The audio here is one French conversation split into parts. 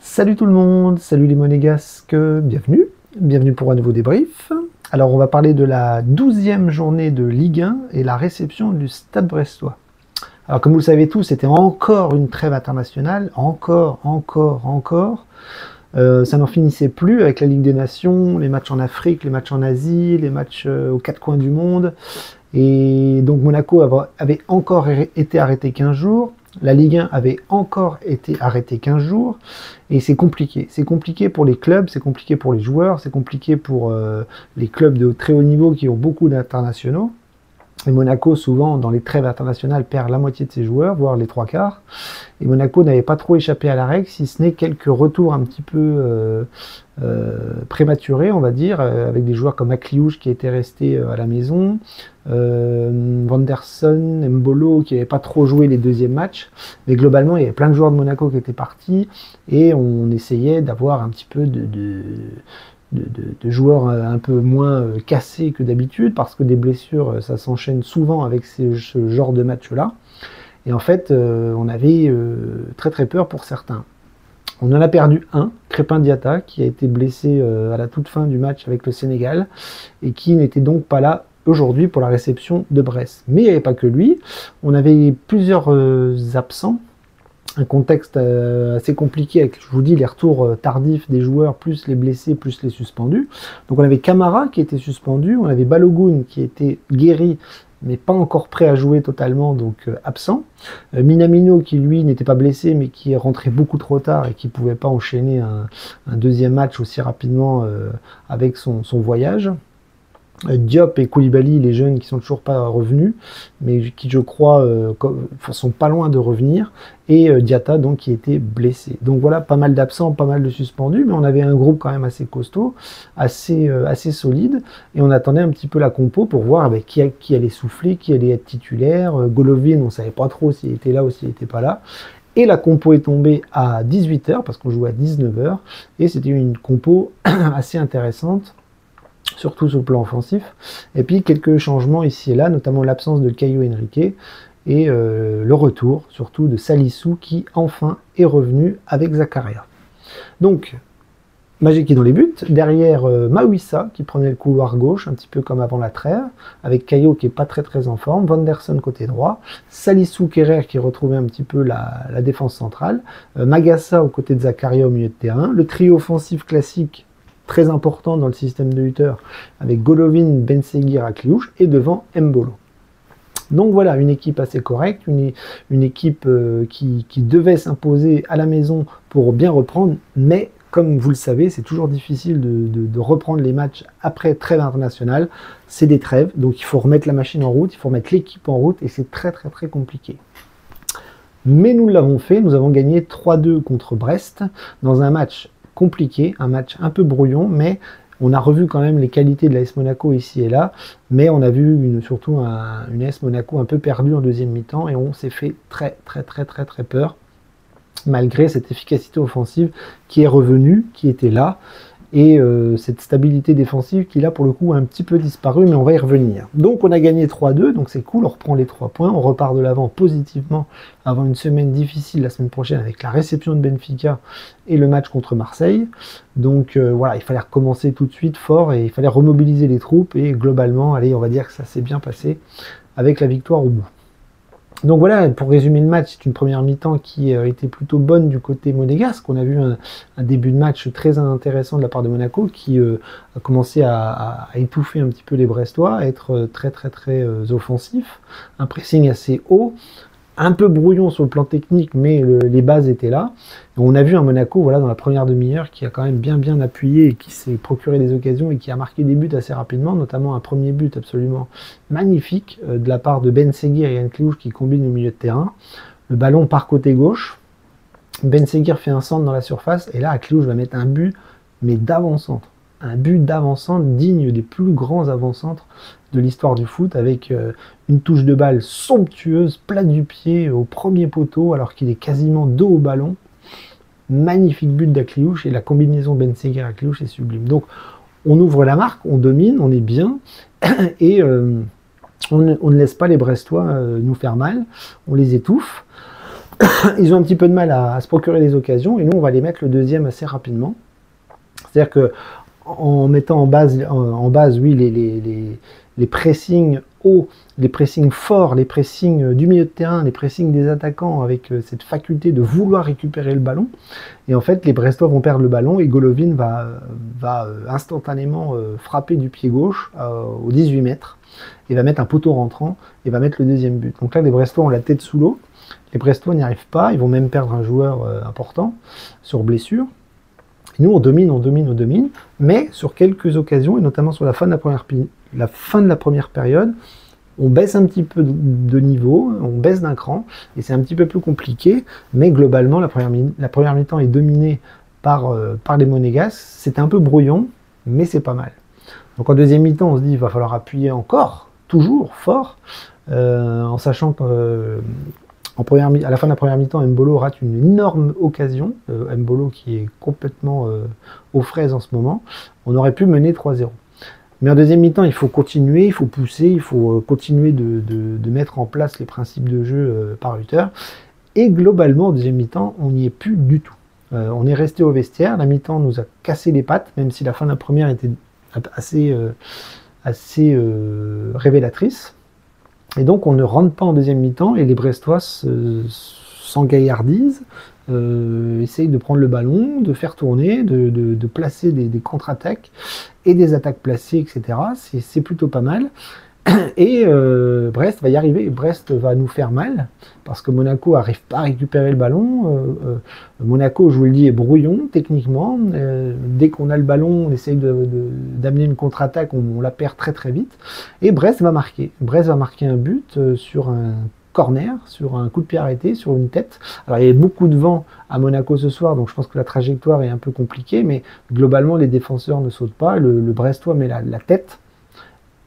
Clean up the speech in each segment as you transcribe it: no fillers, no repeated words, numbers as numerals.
Salut tout le monde, salut les monégasques, bienvenue pour un nouveau débrief. Alors on va parler de la 12e journée de Ligue 1 et la réception du Stade Brestois. Alors comme vous le savez tous, c'était encore une trêve internationale, encore. Ça n'en finissait plus avec la Ligue des Nations, les matchs en Afrique, les matchs en Asie, les matchs aux quatre coins du monde. Et donc Monaco avait encore été arrêté 15 jours. La Ligue 1 avait encore été arrêtée 15 jours. Et c'est compliqué. C'est compliqué pour les clubs, c'est compliqué pour les joueurs, c'est compliqué pour les clubs de très haut niveau qui ont beaucoup d'internationaux. Et Monaco, souvent, dans les trêves internationales, perd la moitié de ses joueurs, voire les trois quarts. Et Monaco n'avait pas trop échappé à la règle, si ce n'est quelques retours un petit peu prématurés, on va dire, avec des joueurs comme Akliouche qui était resté à la maison, Vanderson, Mbolo qui n'avait pas trop joué les deuxièmes matchs. Mais globalement, il y avait plein de joueurs de Monaco qui étaient partis et on essayait d'avoir un petit peu de joueurs un peu moins cassés que d'habitude, parce que des blessures, ça s'enchaîne souvent avec ce genre de match-là. Et en fait, on avait très peur pour certains. On en a perdu un, Crépin Diatta, qui a été blessé à la toute fin du match avec le Sénégal, et qui n'était donc pas là aujourd'hui pour la réception de Brest. Mais il n'y avait pas que lui, on avait plusieurs absents, un contexte assez compliqué avec, je vous dis, les retours tardifs des joueurs, plus les blessés, plus les suspendus. Donc on avait Camara qui était suspendu, on avait Balogun qui était guéri, mais pas encore prêt à jouer totalement, donc absent. Minamino qui, lui, n'était pas blessé, mais qui est rentré beaucoup trop tard et qui ne pouvait pas enchaîner un deuxième match aussi rapidement avec son voyage. Diop et Koulibaly, les jeunes qui sont toujours pas revenus, mais qui je crois sont pas loin de revenir, et Diatta donc qui était blessé. Donc voilà, pas mal d'absents, pas mal de suspendus, mais on avait un groupe quand même assez costaud, assez solide, et on attendait un petit peu la compo pour voir avec qui allait souffler, qui allait être titulaire. Golovin, on savait pas trop s'il était là ou s'il était pas là. Et la compo est tombée à 18h, parce qu'on jouait à 19h, et c'était une compo assez intéressante, surtout sur le plan offensif. Et puis quelques changements ici et là, notamment l'absence de Caio Henrique et le retour surtout de Salissou qui enfin est revenu avec Zakaria. Donc Magic est dans les buts, derrière Maouissa qui prenait le couloir gauche, un petit peu comme avant la trêve, avec Caio qui est pas très en forme, Vanderson côté droit, Salissou Kerrer qui retrouvait un petit peu la défense centrale, Magassa aux côtés de Zakaria au milieu de terrain, le trio offensif classique très important dans le système de Hutter, avec Golovin, Benseghir, Akliouche, et devant Mbolo. Donc voilà, une équipe assez correcte, une équipe qui devait s'imposer à la maison pour bien reprendre, mais comme vous le savez, c'est toujours difficile de reprendre les matchs après trêve internationale. C'est des trêves, donc il faut remettre la machine en route, il faut remettre l'équipe en route, et c'est très compliqué. Mais nous l'avons fait, nous avons gagné 3-2 contre Brest, dans un match compliqué, un match un peu brouillon, mais on a revu quand même les qualités de l'AS Monaco ici et là, mais on a vu surtout une AS Monaco un peu perdue en deuxième mi-temps, et on s'est fait très peur, malgré cette efficacité offensive qui est revenue, qui était là, et cette stabilité défensive qui là pour le coup a un petit peu disparu, mais on va y revenir. Donc on a gagné 3-2, donc c'est cool, on reprend les 3 points, on repart de l'avant positivement avant une semaine difficile la semaine prochaine avec la réception de Benfica et le match contre Marseille. Donc voilà, il fallait recommencer tout de suite fort et il fallait remobiliser les troupes, et globalement, allez, on va dire que ça s'est bien passé avec la victoire au bout. Donc voilà, pour résumer le match, c'est une première mi-temps qui a été plutôt bonne du côté monégasque. On a vu un début de match très intéressant de la part de Monaco qui a commencé à étouffer un petit peu les Brestois, à être très offensif, un pressing assez haut, un peu brouillon sur le plan technique, mais les bases étaient là. Et on a vu un Monaco, voilà, dans la première demi-heure, qui a quand même bien appuyé et qui s'est procuré des occasions et qui a marqué des buts assez rapidement, notamment un premier but absolument magnifique de la part de Benseghir et Akliouche qui combinent au milieu de terrain. Le ballon part côté gauche, Benseghir fait un centre dans la surface, et là Akliouche va mettre un but, mais d'avant-centre. Un but d'avant-centre digne des plus grands avant-centres de l'histoire du foot, avec une touche de balle somptueuse, plate du pied au premier poteau, alors qu'il est quasiment dos au ballon. Magnifique but d'Akliouche, et la combinaison Benseghir-Akliouche est sublime. Donc on ouvre la marque, on domine, on est bien, et on ne laisse pas les Brestois nous faire mal, on les étouffe. Ils ont un petit peu de mal à se procurer des occasions, et nous, on va les mettre le deuxième assez rapidement. C'est-à-dire que en mettant en base oui, les pressings hauts, les pressings forts, les pressings du milieu de terrain, les pressings des attaquants avec cette faculté de vouloir récupérer le ballon. Et en fait, les Brestois vont perdre le ballon et Golovin va instantanément frapper du pied gauche aux 18 mètres et va mettre un poteau rentrant et va mettre le deuxième but. Donc là, les Brestois ont la tête sous l'eau. Les Brestois n'y arrivent pas, ils vont même perdre un joueur important sur blessure. Nous, on domine, mais sur quelques occasions, et notamment sur la fin de la première période, on baisse un petit peu de niveau, on baisse d'un cran, et c'est un petit peu plus compliqué, mais globalement, la première mi-temps est dominée par les Monégasques. C'est un peu brouillon, mais c'est pas mal. Donc en deuxième mi-temps, on se dit qu'il va falloir appuyer encore, toujours, fort, en sachant que... à la fin de la première mi-temps, Mbolo rate une énorme occasion. Mbolo qui est complètement aux fraises en ce moment. On aurait pu mener 3-0. Mais en deuxième mi-temps, il faut continuer, il faut pousser, il faut continuer de mettre en place les principes de jeu par Hutter. Et globalement, en deuxième mi-temps, on n'y est plus du tout. On est resté au vestiaire. La mi-temps nous a cassé les pattes, même si la fin de la première était assez révélatrice. Et donc on ne rentre pas en deuxième mi-temps et les Brestois s'engaillardisent, essayent de prendre le ballon, de faire tourner, de placer des contre-attaques et des attaques placées, etc. C'est plutôt pas mal. Et Brest va y arriver. Brest va nous faire mal parce que Monaco n'arrive pas à récupérer le ballon. Monaco, je vous le dis, est brouillon techniquement. Dès qu'on a le ballon, on essaye d'amener une contre-attaque, on la perd très très vite. Et Brest va marquer. Brest va marquer un but sur un corner, sur un coup de pied arrêté, sur une tête. Alors il y avait beaucoup de vent à Monaco ce soir, donc je pense que la trajectoire est un peu compliquée, mais globalement les défenseurs ne sautent pas. Le Brestois met la tête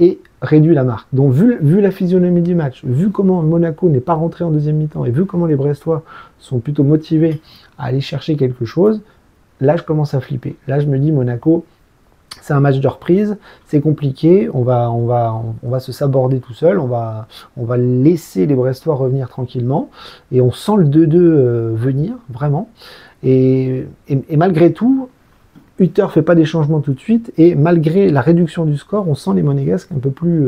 et réduit la marque. Donc vu la physionomie du match, vu comment Monaco n'est pas rentré en deuxième mi-temps, et vu comment les Brestois sont plutôt motivés à aller chercher quelque chose, là je commence à flipper. Là je me dis Monaco, c'est un match de reprise, c'est compliqué, on va se saborder tout seul, on va laisser les Brestois revenir tranquillement, et on sent le 2-2 venir, vraiment. Et malgré tout, Hutter fait pas des changements tout de suite, et malgré la réduction du score, on sent les Monégasques un peu plus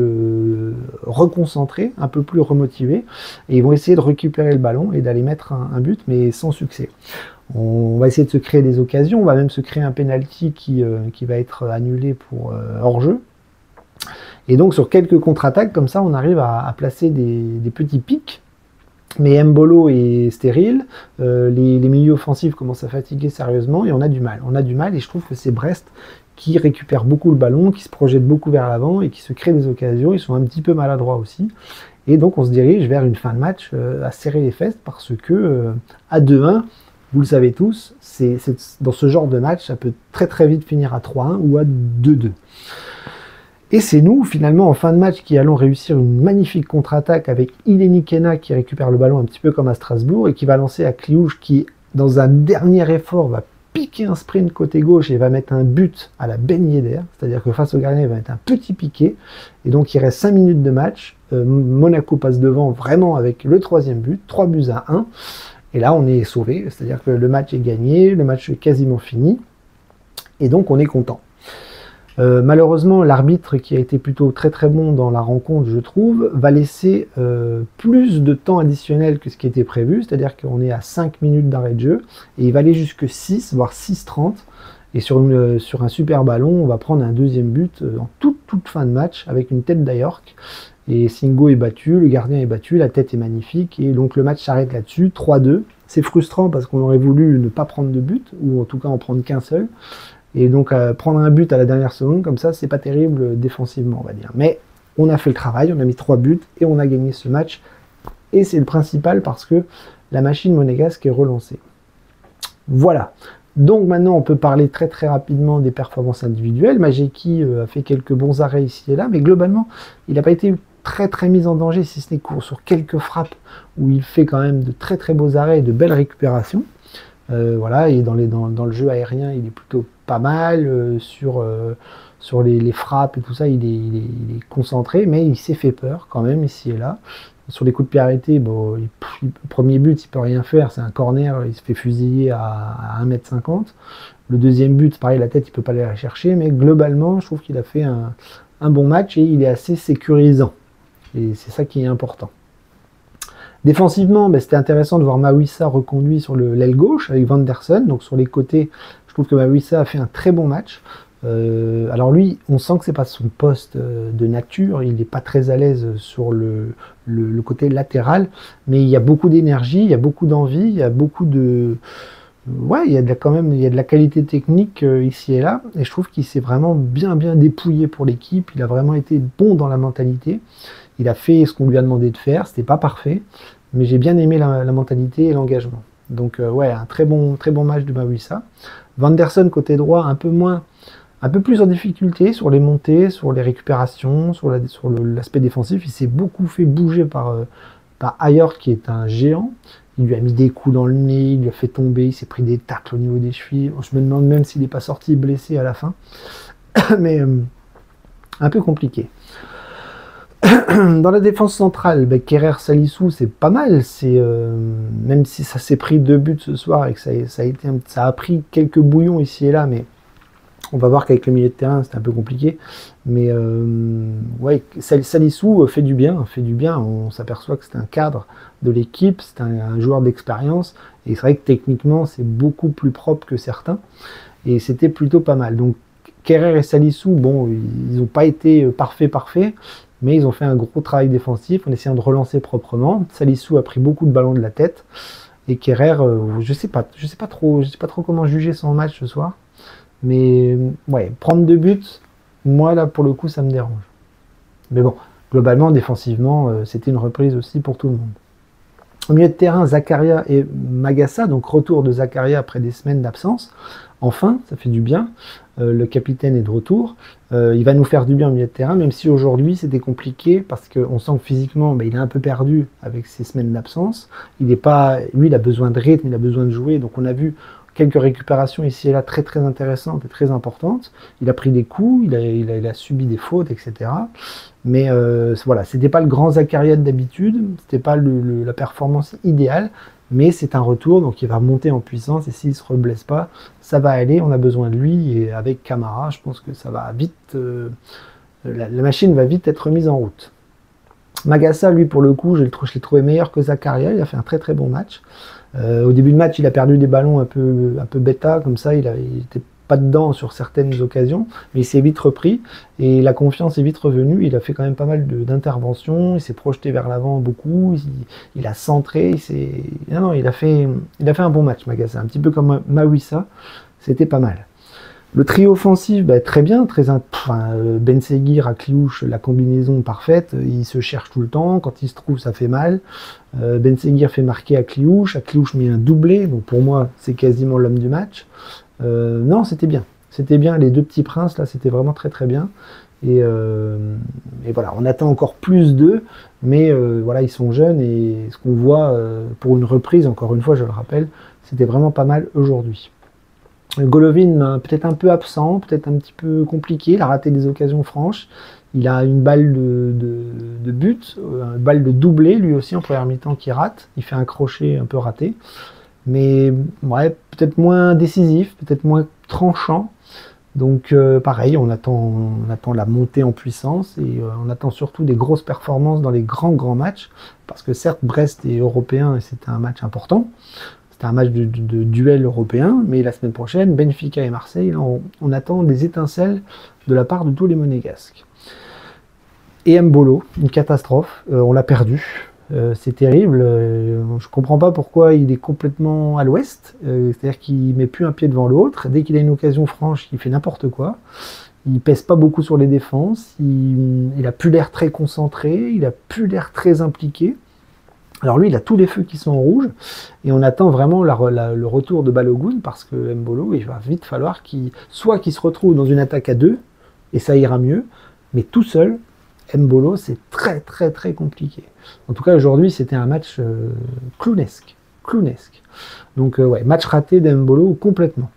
reconcentrés, un peu plus remotivés, et ils vont essayer de récupérer le ballon et d'aller mettre un but, mais sans succès. On va essayer de se créer des occasions, on va même se créer un penalty qui va être annulé pour hors-jeu. Et donc sur quelques contre-attaques, comme ça, on arrive à placer des petits pics. Mais Mbolo est stérile, les milieux offensifs commencent à fatiguer sérieusement et on a du mal. On a du mal et je trouve que c'est Brest qui récupère beaucoup le ballon, qui se projette beaucoup vers l'avant et qui se crée des occasions. Ils sont un petit peu maladroits aussi. Et donc on se dirige vers une fin de match à serrer les fesses parce que à 2-1, vous le savez tous, dans ce genre de match, ça peut très très vite finir à 3-1 ou à 2-2. Et c'est nous, finalement, en fin de match, qui allons réussir une magnifique contre-attaque avec Ileni Kena qui récupère le ballon un petit peu comme à Strasbourg et qui va lancer à Cliouche qui, dans un dernier effort, va piquer un sprint côté gauche et va mettre un but à la Ben Yedder. C'est-à-dire que face au gardien, il va mettre un petit piqué. Et donc, il reste 5 minutes de match. Monaco passe devant vraiment avec le troisième but, 3-1. Et là, on est sauvé. C'est-à-dire que le match est gagné, le match est quasiment fini. Et donc, on est content. Malheureusement, l'arbitre, qui a été plutôt très très bon dans la rencontre, je trouve, va laisser plus de temps additionnel que ce qui était prévu, c'est-à-dire qu'on est à 5 minutes d'arrêt de jeu, et il va aller jusque 6, voire 6,30, et sur un super ballon, on va prendre un deuxième but en toute fin de match, avec une tête d'Ayork, et Singo est battu, le gardien est battu, la tête est magnifique, et donc le match s'arrête là-dessus, 3-2. C'est frustrant parce qu'on aurait voulu ne pas prendre de but, ou en tout cas en prendre qu'un seul. Et donc prendre un but à la dernière seconde, comme ça, c'est pas terrible défensivement, on va dire. Mais on a fait le travail, on a mis 3 buts et on a gagné ce match. Et c'est le principal parce que la machine monégasque est relancée. Voilà. Donc maintenant, on peut parler très très rapidement des performances individuelles. Majeki a fait quelques bons arrêts ici et là, mais globalement, il n'a pas été très très mis en danger, si ce n'est sur quelques frappes où il fait quand même de très très beaux arrêts et de belles récupérations. Voilà, et dans le jeu aérien, il est plutôt pas mal, sur les frappes et tout ça, il est concentré, mais il s'est fait peur quand même ici et là. Sur les coups de pied arrêtés, bon, premier but, il peut rien faire, c'est un corner, il se fait fusiller à 1,50 m. Le deuxième but, pareil, la tête, il peut pas aller la chercher, mais globalement, je trouve qu'il a fait un bon match et il est assez sécurisant. Et c'est ça qui est important. Défensivement, ben, c'était intéressant de voir Mawissa reconduit sur l'aile gauche avec Vanderson. Donc sur les côtés, je trouve que Mawissa a fait un très bon match. Alors lui, on sent que c'est pas son poste de nature, il n'est pas très à l'aise sur le côté latéral, mais il y a beaucoup d'énergie, il y a beaucoup d'envie, il y a beaucoup de... Ouais, il y a quand même il y a de la qualité technique ici et là, et je trouve qu'il s'est vraiment bien dépouillé pour l'équipe, il a vraiment été bon dans la mentalité, il a fait ce qu'on lui a demandé de faire, c'était pas parfait, mais j'ai bien aimé la mentalité et l'engagement. Donc ouais, un très bon match de Mawissa. Vanderson côté droit, un peu plus en difficulté sur les montées, sur les récupérations, sur l'aspect défensif. Il s'est beaucoup fait bouger par Ayort, qui est un géant. Il lui a mis des coups dans le nez, il lui a fait tomber, il s'est pris des tacles au niveau des chevilles. Je me demande même s'il n'est pas sorti blessé à la fin. Mais un peu compliqué. Dans la défense centrale, ben, Kerrer Salissou, c'est pas mal. Même si ça s'est pris 2 buts ce soir et que ça a pris quelques bouillons ici et là, mais on va voir qu'avec le milieu de terrain, c'est un peu compliqué. Mais ouais, Salissou fait du bien. On s'aperçoit que c'est un cadre de l'équipe, c'est un joueur d'expérience. Et c'est vrai que techniquement, c'est beaucoup plus propre que certains. Et c'était plutôt pas mal. Donc, Kerrer et Salissou, bon, ils n'ont pas été parfaits, mais ils ont fait un gros travail défensif en essayant de relancer proprement. Salissou a pris beaucoup de ballons de la tête. Et Kerrer, je sais pas trop comment juger son match ce soir. Mais ouais, prendre 2 buts, moi là pour le coup ça me dérange. Mais bon, globalement, défensivement, c'était une reprise aussi pour tout le monde. Au milieu de terrain, Zakaria et Magassa, donc retour de Zakaria après des semaines d'absence. Enfin, ça fait du bien. Le capitaine est de retour. Il va nous faire du bien au milieu de terrain, même si aujourd'hui c'était compliqué parce qu'on sent que physiquement, il est un peu perdu avec ces semaines d'absence. Lui, il a besoin de rythme, il a besoin de jouer. Donc on a vu quelques récupérations ici et là très intéressantes et très importantes. Il a pris des coups, il a subi des fautes, etc. Mais voilà, c'était pas le grand Zakaria d'habitude, c'était pas la performance idéale, mais c'est un retour, donc il va monter en puissance et s'il se reblesse pas, ça va aller, on a besoin de lui et avec Camara, je pense que ça va vite, la machine va vite être mise en route. Magassa, lui, pour le coup, je l'ai trouvé meilleur que Zakaria, il a fait un très bon match. Au début de match, il a perdu des ballons un peu bêta, comme ça, il était pas dedans sur certaines occasions, mais il s'est vite repris et la confiance est vite revenue. Il a fait quand même pas mal d'interventions, il s'est projeté vers l'avant beaucoup, il a centré, il a fait un bon match, Magassa, un petit peu comme Mawissa, c'était pas mal. Le trio offensif, très bien, Ben Seguir à Cliouche, la combinaison parfaite, il se cherche tout le temps, quand il se trouve ça fait mal. Ben Seguir fait marquer à Cliouche met un doublé, donc pour moi c'est quasiment l'homme du match. Non, c'était bien, les 2 petits princes là, c'était vraiment très bien. Et voilà, on attend encore plus d'eux, mais voilà, ils sont jeunes et ce qu'on voit pour une reprise, encore une fois je le rappelle, c'était vraiment pas mal aujourd'hui. Golovin, peut-être un peu absent, peut-être un petit peu compliqué, il a raté des occasions franches, il a une balle de but, une balle de doublé lui aussi en première mi-temps qui rate, il fait un crochet un peu raté, mais ouais, peut-être moins décisif, peut-être moins tranchant, donc pareil, on attend la montée en puissance et on attend surtout des grosses performances dans les grands matchs, parce que certes Brest est européen et c'était un match important, un match de duel européen, mais la semaine prochaine, Benfica et Marseille, là, on attend des étincelles de la part de tous les Monégasques. Et Mbolo, une catastrophe, on l'a perdu, c'est terrible, je comprends pas pourquoi il est complètement à l'ouest, c'est-à-dire qu'il met plus un pied devant l'autre, dès qu'il a une occasion franche, il fait n'importe quoi, il pèse pas beaucoup sur les défenses, il a plus l'air très concentré, il a plus l'air très impliqué. Alors lui, il a tous les feux qui sont en rouge, et on attend vraiment le retour de Balogun, parce que Mbolo, il va vite falloir qu'il se retrouve dans une attaque à 2, et ça ira mieux, mais tout seul, Mbolo, c'est très compliqué. En tout cas, aujourd'hui, c'était un match clownesque. Donc ouais, match raté d'Mbolo complètement.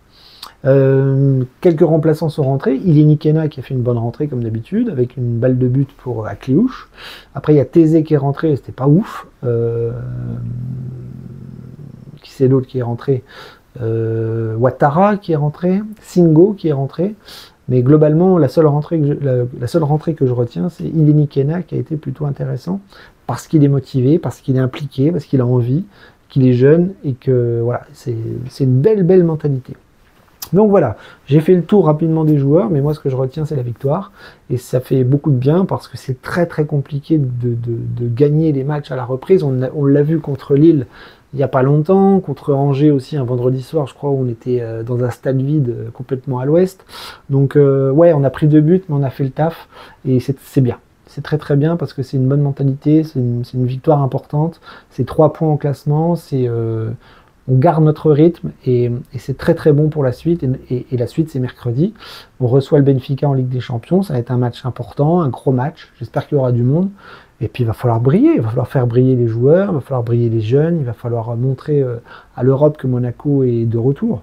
Quelques remplaçants sont rentrés. Ileni Kena qui a fait une bonne rentrée comme d'habitude, avec une balle de but pour Akliouche. Après, il y a Thésée qui est rentré, c'était pas ouf. Qui c'est l'autre qui est rentré? Ouattara qui est rentré, Singo qui est rentré. Mais globalement, la seule rentrée que je retiens, c'est Ileni Kena qui a été plutôt intéressant parce qu'il est motivé, parce qu'il est impliqué, parce qu'il a envie, qu'il est jeune et que voilà, c'est une belle mentalité. Donc voilà, j'ai fait le tour rapidement des joueurs, mais moi ce que je retiens c'est la victoire et ça fait beaucoup de bien parce que c'est très compliqué de gagner les matchs à la reprise. On l'a vu contre Lille il n'y a pas longtemps, contre Angers aussi un vendredi soir, je crois, où on était dans un stade vide complètement à l'ouest. Donc ouais, on a pris 2 buts, mais on a fait le taf et c'est bien. C'est très bien parce que c'est une bonne mentalité, c'est une victoire importante, c'est 3 points au classement, on garde notre rythme et c'est très bon pour la suite. Et la suite, c'est mercredi. On reçoit le Benfica en Ligue des Champions. Ça va être un match important, un gros match. J'espère qu'il y aura du monde. Et puis, il va falloir briller. Il va falloir faire briller les joueurs. Il va falloir briller les jeunes. Il va falloir montrer à l'Europe que Monaco est de retour.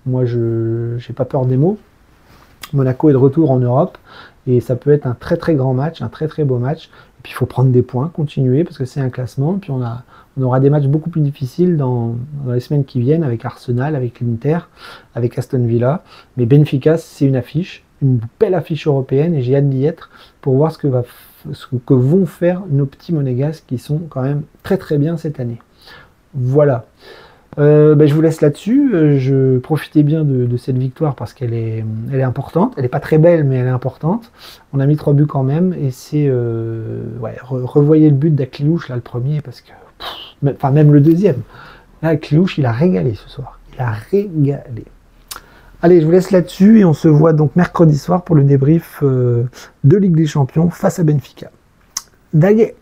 Moi, je n'ai pas peur des mots. Monaco est de retour en Europe. Et ça peut être un très grand match, un très beau match. Et puis, il faut prendre des points, continuer, parce que c'est un classement. Puis, on aura des matchs beaucoup plus difficiles dans les semaines qui viennent avec Arsenal, avec l'Inter, avec Aston Villa. Mais Benfica, c'est une affiche, une belle affiche européenne et j'ai hâte d'y être pour voir ce que vont faire nos petits monégasques qui sont quand même très bien cette année. Voilà. Je vous laisse là-dessus. Je profitais bien de cette victoire parce qu'elle est importante. Elle n'est pas très belle, mais elle est importante. On a mis 3 buts quand même et c'est... revoyez le but d'Akliouche, là, le premier, parce que... Enfin, même le deuxième. Là, Akliouche, il a régalé ce soir. Il a régalé. Allez, je vous laisse là-dessus et on se voit donc mercredi soir pour le débrief de Ligue des Champions face à Benfica. Daguet!